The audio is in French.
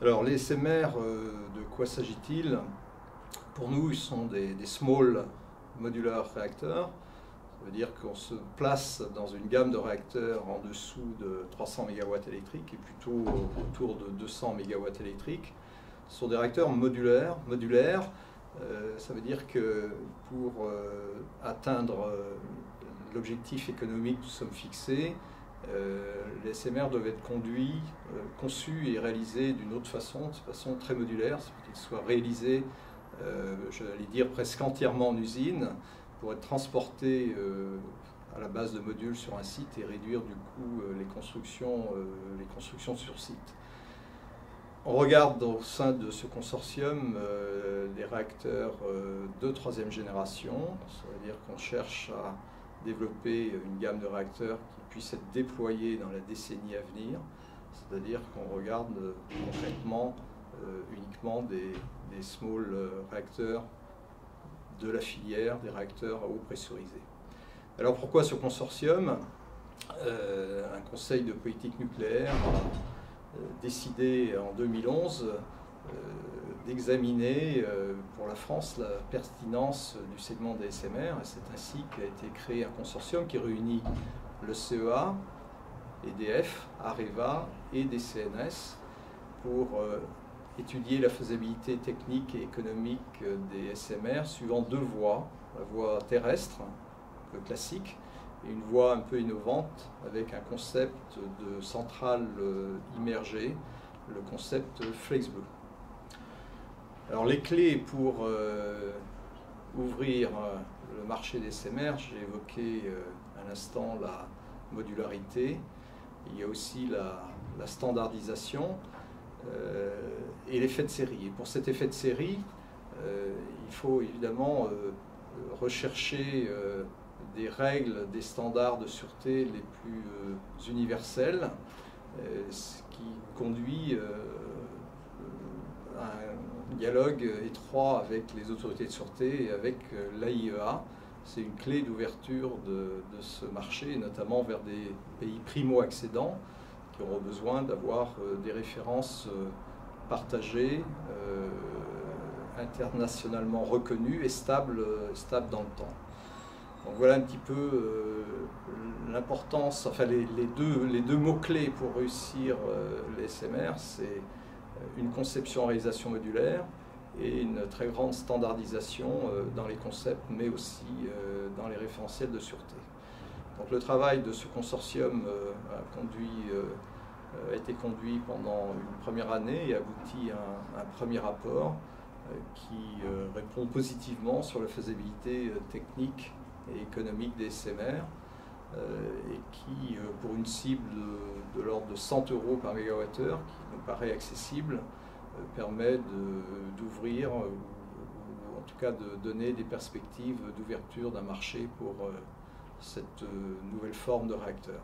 Alors les SMR, de quoi s'agit-il? Pour nous, ils sont des small modular réacteurs. Ça veut dire qu'on se place dans une gamme de réacteurs en dessous de 300 MW électriques et plutôt autour de 200 MW électriques. Ce sont des réacteurs modulaires. Ça veut dire que pour atteindre l'objectif économique que nous sommes fixés, les SMR doivent être conçus et réalisés d'une autre façon, de façon très modulaire, c'est-à-dire qu'ils soient réalisés, j'allais dire, presque entièrement en usine, pour être transportés à la base de modules sur un site et réduire du coup les constructions sur site. On regarde au sein de ce consortium des réacteurs de troisième génération, ça veut dire qu'on cherche à développer une gamme de réacteurs qui puisse être déployée dans la décennie à venir, c'est-à-dire qu'on regarde concrètement uniquement des small réacteurs de la filière, des réacteurs à eau pressurisée. Alors pourquoi ce consortium? Un conseil de politique nucléaire a décidé en 2011 d'examiner pour la France la pertinence du segment des SMR, et c'est ainsi qu'a été créé un consortium qui réunit le CEA, EDF, Areva et des CNS pour étudier la faisabilité technique et économique des SMR suivant deux voies, la voie terrestre, un peu classique, et une voie un peu innovante avec un concept de centrale immergée, le concept FlexBlue. Alors les clés pour ouvrir le marché des SMR, j'ai évoqué à l'instant la modularité, il y a aussi la standardisation et l'effet de série. Et pour cet effet de série, il faut évidemment rechercher des règles, des standards de sûreté les plus universels, ce qui conduit à un dialogue étroit avec les autorités de sûreté et avec l'AIEA. C'est une clé d'ouverture de ce marché, notamment vers des pays primo-accédants qui auront besoin d'avoir des références partagées, internationalement reconnues et stables dans le temps. Donc voilà un petit peu l'importance, enfin les deux mots-clés pour réussir les SMR, c'est une conception-réalisation modulaire et une très grande standardisation dans les concepts, mais aussi dans les référentiels de sûreté. Donc le travail de ce consortium a été conduit pendant une première année et aboutit à un premier rapport qui répond positivement sur la faisabilité technique et économique des SMR et qui, pour une cible de l'ordre de 100 € par mégawattheure, qui nous paraît accessible, permet d'ouvrir ou en tout cas de donner des perspectives d'ouverture d'un marché pour cette nouvelle forme de réacteur.